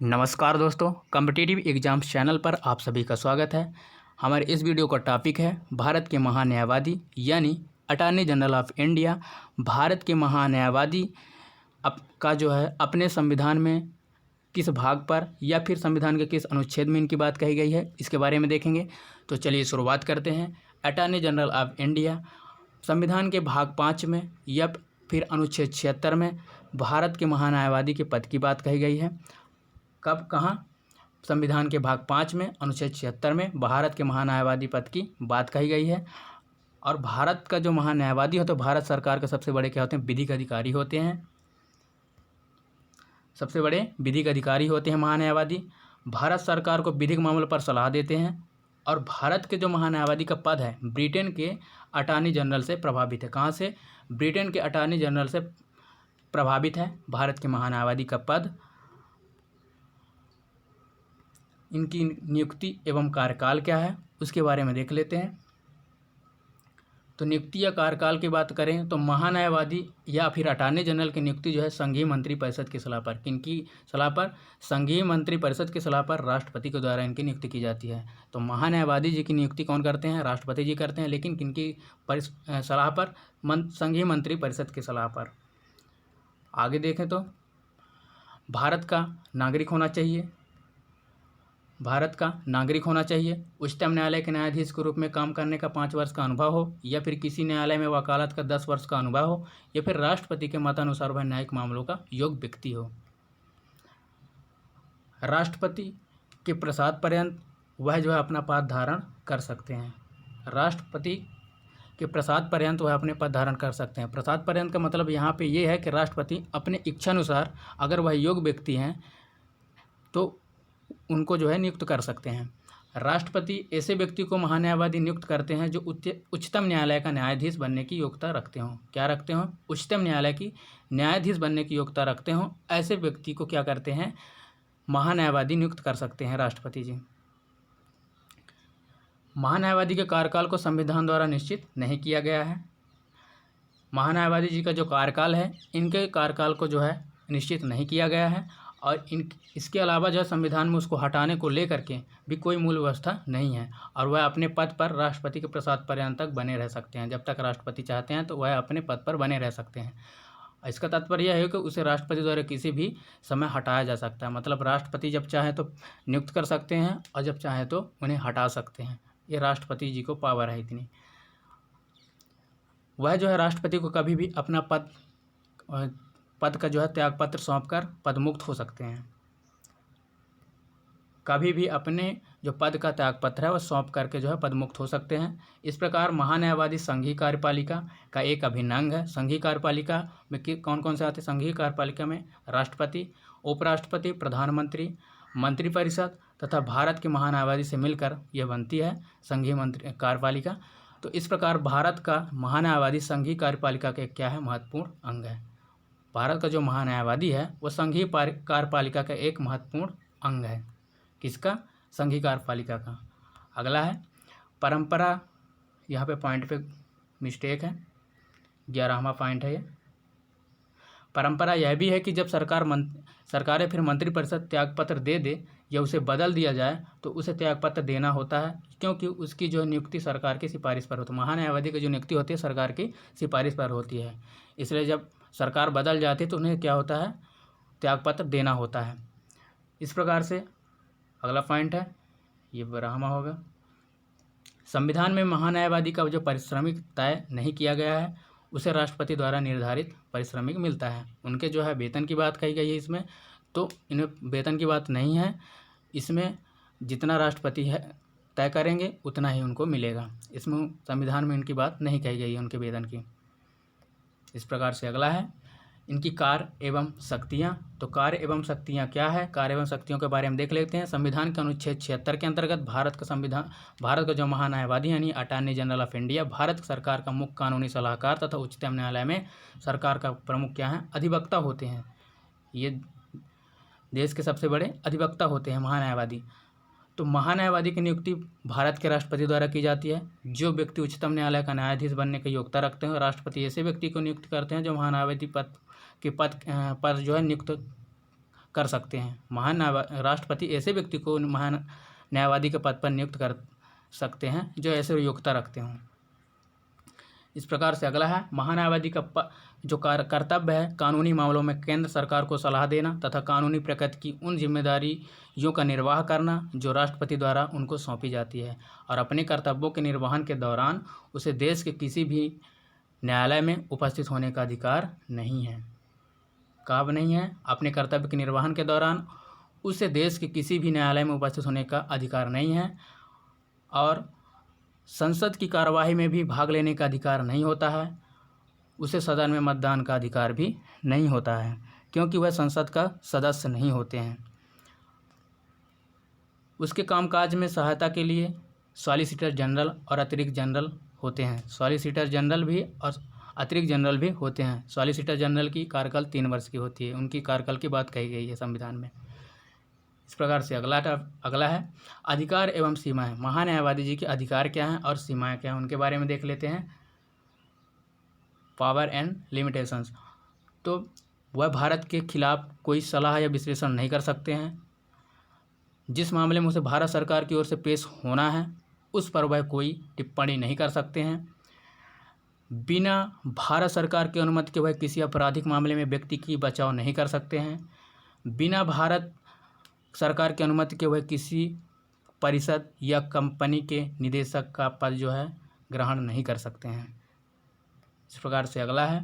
नमस्कार दोस्तों, competitive exams channel पर आप सभी का स्वागत है। हमारे इस वीडियो का टॉपिक है भारत के महान्यायवादी यानी attorney general of India. Bharat के महान्यायवादी का जो है अपने संविधान में किस भाग पर या फिर संविधान के किस अनुच्छेद में इनकी बात कही गई है, इसके बारे में देखेंगे। तो चलिए शुरुआत करते हैं। अटॉर्नी जनरल ऑफ इंडिया संविधान के भाग 5 में या फिर अनुच्छेद 76 में भारत के महान्यायवादी के पद की बात कही गई है। कब, कहाँ? संविधान के भाग 5 में अनुच्छेद 76 में भारत के महान्यायवादी पद की बात कही गई है। और भारत का जो महान्यायवादी हो तो भारत सरकार के सबसे बड़े क्या होते हैं? विधिक अधिकारी होते हैं। सबसे बड़े विधिक अधिकारी होते हैं महान्यायवादी। भारत सरकार को विधिक मामलों पर सलाह देते हैं। और भारत के जो महान्यायवादी का पद है ब्रिटेन के अटॉर्नी जनरल से प्रभावित है। कहाँ से? ब्रिटेन के अटॉर्नी जनरल से प्रभावित है भारत के महान्यायवादी का पद। इनकी नियुक्ति एवं कार्यकाल क्या है उसके बारे में देख लेते हैं। तो नियुक्ति या कार्यकाल की बात करें तो महान्यायवादी या फिर अटॉर्नी जनरल की नियुक्ति जो है संघीय मंत्रिपरिषद की सलाह पर, किनकी सलाह पर? संघीय मंत्रिपरिषद की सलाह पर राष्ट्रपति के द्वारा इनकी नियुक्ति की जाती है। तो महान्यायवादी जी की नियुक्ति कौन करते हैं? राष्ट्रपति जी करते हैं। लेकिन किनकी सलाह पर? संघीय मंत्रिपरिषद की सलाह पर। आगे देखें तो भारत का नागरिक होना चाहिए। भारत का नागरिक होना चाहिए। उच्चतम न्यायालय के न्यायाधीश के रूप में काम करने का 5 वर्ष का अनुभव हो, या फिर किसी न्यायालय में वकालत का 10 वर्ष का अनुभव हो, या फिर राष्ट्रपति के मतानुसार वह न्यायिक मामलों का योग्य व्यक्ति हो। राष्ट्रपति के प्रसाद पर्यंत वह जो है अपना पद धारण कर सकते हैं। राष्ट्रपति के प्रसाद पर्यंत वह अपने पद धारण कर सकते हैं। प्रसाद पर्यंत का मतलब यहाँ पे ये है कि राष्ट्रपति अपने इच्छानुसार अगर वह योग्य व्यक्ति हैं तो उनको जो है नियुक्त कर सकते हैं। राष्ट्रपति ऐसे व्यक्ति को महान्यायवादी नियुक्त करते हैं जो उच्चतम न्यायालय का न्यायाधीश बनने की योग्यता रखते हों। क्या रखते हों? उच्चतम न्यायालय की न्यायाधीश बनने की योग्यता रखते हों। ऐसे व्यक्ति को क्या करते हैं? महान्यायवादी नियुक्त कर सकते हैं राष्ट्रपति जी। महान्यायवादी के कार्यकाल को संविधान द्वारा निश्चित नहीं किया गया है। महान्यायवादी जी का जो कार्यकाल है इनके कार्यकाल को जो है निश्चित नहीं किया गया है। और इसके अलावा जो संविधान में उसको हटाने को लेकर के भी कोई मूल व्यवस्था नहीं है। और वह अपने पद पर राष्ट्रपति के प्रसाद पर्यंत तक बने रह सकते हैं। जब तक राष्ट्रपति चाहते हैं तो वह अपने पद पर बने रह सकते हैं। इसका तात्पर्य यह है कि उसे राष्ट्रपति द्वारा किसी भी समय हटाया जा सकता है। मतलब राष्ट्रपति जब चाहे तो नियुक्त कर सकते हैं और जब चाहे तो उन्हें हटा सकते हैं। ये राष्ट्रपति जी को पावर है इतनी। वह जो है राष्ट्रपति को कभी भी अपना पद का जो है त्यागपत्र सौंपकर पदमुक्त हो सकते हैं। कभी भी अपने जो पद का त्यागपत्र है वह सौंप करके जो है पदमुक्त हो सकते हैं। इस प्रकार महान्यायवादी संघीय कार्यपालिका का एक अभिन्न अंग है। संघीय कार्यपालिका में कौन कौन से आते हैं? संघीय कार्यपालिका में राष्ट्रपति, उपराष्ट्रपति, प्रधानमंत्री, मंत्रिपरिषद तथा भारत के महान्यायवादी से मिलकर यह बनती है संघीय कार्यपालिका। तो इस प्रकार भारत का महान्यायवादी संघीय कार्यपालिका का क्या है? महत्वपूर्ण अंग है। भारत का जो महान्यायवादी है वह संघीय कार्यपालिका का एक महत्वपूर्ण अंग है। किसका? संघीय कार्यपालिका का। अगला है परंपरा। यहाँ पे पॉइंट पे मिस्टेक है, 11वां पॉइंट है ये। परंपरा यह भी है कि जब सरकारें फिर मंत्रिपरिषद त्यागपत्र दे दे या उसे बदल दिया जाए तो उसे त्यागपत्र देना होता है, क्योंकि उसकी जो नियुक्ति सरकार की सिफारिश पर होती है। महान्यायवादी की जो नियुक्ति होती है सरकार की सिफारिश पर होती है। इसलिए जब सरकार बदल जाती है तो उन्हें क्या होता है? त्यागपत्र देना होता है। इस प्रकार से अगला पॉइंट है, ये 12वां होगा। संविधान में महान्यायवादी का जो पारिश्रमिक तय नहीं किया गया है उसे राष्ट्रपति द्वारा निर्धारित पारिश्रमिक मिलता है। उनके जो है वेतन की बात कही गई है इसमें, तो इन्हें वेतन की बात नहीं है। इसमें जितना राष्ट्रपति है तय करेंगे उतना ही उनको मिलेगा। इसमें संविधान में इनकी बात नहीं कही गई है उनके वेतन की। इस प्रकार से अगला है इनकी कार्य एवं शक्तियाँ। तो कार्य एवं शक्तियाँ क्या है? कार्य एवं शक्तियों के बारे में देख लेते हैं। संविधान के अनुच्छेद 76 के अंतर्गत भारत का जो महान्यायवादी यानी attorney general of India Bharat सरकार का मुख्य कानूनी सलाहकार तथा उच्चतम न्यायालय में सरकार का प्रमुख क्या है? अधिवक्ता होते हैं। ये देश के सबसे बड़े अधिवक्ता होते हैं महान्यायवादी। तो महान्यायवादी की नियुक्ति भारत के राष्ट्रपति द्वारा की जाती है। जो व्यक्ति उच्चतम न्यायालय का न्यायाधीश बनने की योग्यता रखते हैं राष्ट्रपति ऐसे व्यक्ति को नियुक्त करते हैं जो महान्यायवादी पद पर जो है नियुक्त कर सकते हैं। महान राष्ट्रपति ऐसे व्यक्ति को महान न्यायवादी के पद पर नियुक्त कर सकते हैं जो ऐसे योग्यता रखते हों। इस प्रकार से अगला है, महान्यायवादी का जो कर्तव्य है कानूनी मामलों में केंद्र सरकार को सलाह देना तथा कानूनी प्रकृति की उन जिम्मेदारियों का निर्वाह करना जो राष्ट्रपति द्वारा उनको सौंपी जाती है, और अपने कर्तव्यों के निर्वहन के दौरान उसे देश के किसी भी न्यायालय में उपस्थित होने का अधिकार नहीं है। कब नहीं है? अपने कर्तव्य के निर्वहन के दौरान उसे देश के किसी भी न्यायालय में उपस्थित होने का अधिकार नहीं है, और संसद की कार्यवाही में भी भाग लेने का अधिकार नहीं होता है। उसे सदन में मतदान का अधिकार भी नहीं होता है, क्योंकि वह संसद का सदस्य नहीं होते हैं। उसके कामकाज में सहायता के लिए सॉलिसिटर जनरल और अतिरिक्त जनरल होते हैं। सॉलिसिटर जनरल भी और अतिरिक्त जनरल भी होते हैं। सॉलिसिटर जनरल की कार्यकाल 3 वर्ष की होती है। उनकी कार्यकाल की बात कही गई है संविधान में। इस प्रकार से अगला है अधिकार एवं सीमाएं। महान्यायवादी जी के अधिकार क्या हैं और सीमाएं क्या हैं, उनके बारे में देख लेते हैं। Power and limitations. तो वह भारत के खिलाफ कोई सलाह या विश्लेषण नहीं कर सकते हैं। जिस मामले में उसे भारत सरकार की ओर से पेश होना है उस पर वह कोई टिप्पणी नहीं कर सकते हैं। बिना भारत सरकार की अनुमति के वह किसी आपराधिक मामले में व्यक्ति की बचाव नहीं कर सकते हैं। बिना भारत सरकार की अनुमति के वह किसी परिषद या कंपनी के निदेशक का पद जो है ग्रहण नहीं कर सकते हैं। इस प्रकार से अगला है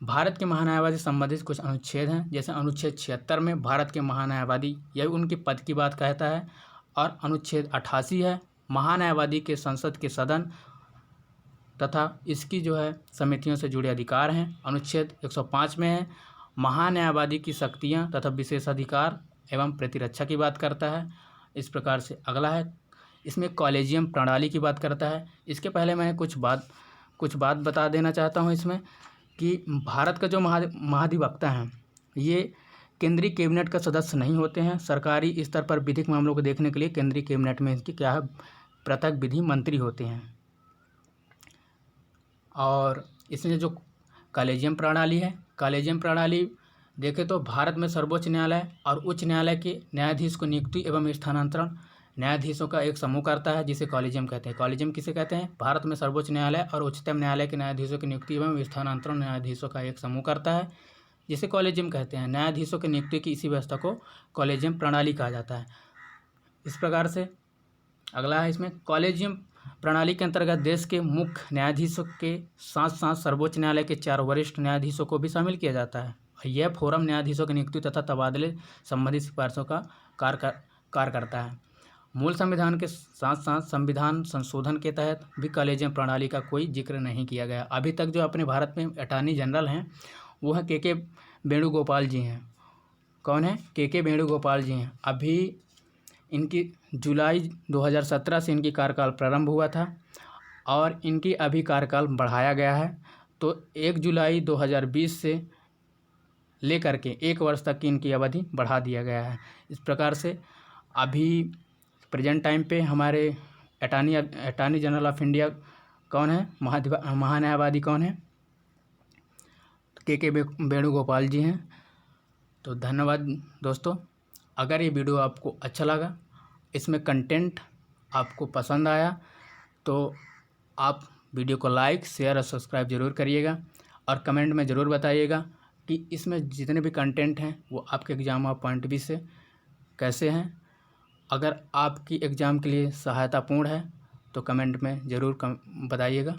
भारत के महान्यायवादी से संबंधित कुछ अनुच्छेद हैं। जैसे अनुच्छेद 76 में भारत के महान्यायवादी यह उनके पद की बात कहता है, और अनुच्छेद 88 है महान्यायवादी के संसद के सदन तथा इसकी जो है समितियों से जुड़े अधिकार हैं। अनुच्छेद 105 में है महान्यायवादी की शक्तियां तथा विशेषाधिकार एवं प्रतिरक्षा की बात करता है। इस प्रकार से अगला है इसमें कॉलेजियम प्रणाली की बात करता है। इसके पहले मैं कुछ बात बता देना चाहता हूं इसमें कि भारत का जो महाधिवक्ता हैं ये केंद्रीय कैबिनेट का सदस्य नहीं होते हैं। सरकारी स्तर पर विधिक मामलों को देखने के लिए केंद्रीय कैबिनेट में इनकी क्या है पृथक विधि मंत्री होते हैं। और इसमें जो कॉलेजियम प्रणाली है, कॉलेजियम प्रणाली देखें तो भारत में सर्वोच्च न्यायालय और उच्च न्यायालय के न्यायाधीश को नियुक्ति एवं स्थानांतरण न्यायाधीशों का एक समूह करता है, जिसे कॉलेजियम कहते हैं। कॉलेजियम किसे कहते हैं? भारत में सर्वोच्च न्यायालय और उच्चतम न्यायालय के न्यायाधीशों की नियुक्ति एवं स्थानांतरण न्यायाधीशों का एक समूह करता है, जिसे कॉलेजियम कहते हैं। न्यायाधीशों की नियुक्ति की इसी व्यवस्था को कॉलेजियम प्रणाली कहा जाता है। इस प्रकार से अगला है इसमें कॉलेजियम प्रणाली के अंतर्गत देश के मुख्य न्यायाधीशों के साथ साथ सर्वोच्च न्यायालय के 4 वरिष्ठ न्यायाधीशों को भी शामिल किया जाता है। यह फोरम न्यायाधीशों की नियुक्ति तथा तबादले संबंधित सिफारिशों का कार्य करता है। मूल संविधान के साथ साथ संविधान संशोधन के तहत भी कॉलेजियम प्रणाली का कोई जिक्र नहीं किया गया। अभी तक जो अपने भारत में अटॉर्नी जनरल हैं वो हैं के वेणुगोपाल जी हैं। कौन है? के वेणुगोपाल जी हैं। अभी इनकी जुलाई 2017 से इनकी कार्यकाल प्रारंभ हुआ था और इनकी अभी कार्यकाल बढ़ाया गया है। तो 1 जुलाई 2020 से लेकर के 1 वर्ष तक की इनकी अवधि बढ़ा दिया गया है। इस प्रकार से अभी प्रेजेंट टाइम पे हमारे अटॉर्नी जनरल ऑफ इंडिया कौन है? महान्यायवादी कौन है? के वेणुगोपाल जी हैं। तो धन्यवाद दोस्तों। अगर ये वीडियो आपको अच्छा लगा, इसमें कंटेंट आपको पसंद आया, तो आप वीडियो को लाइक, शेयर और सब्सक्राइब ज़रूर करिएगा और कमेंट में ज़रूर बताइएगा कि इसमें जितने भी कंटेंट हैं वो आपके exam of point of view से कैसे हैं। अगर आपकी एग्ज़ाम के लिए सहायतापूर्ण है तो कमेंट में ज़रूर बताइएगा।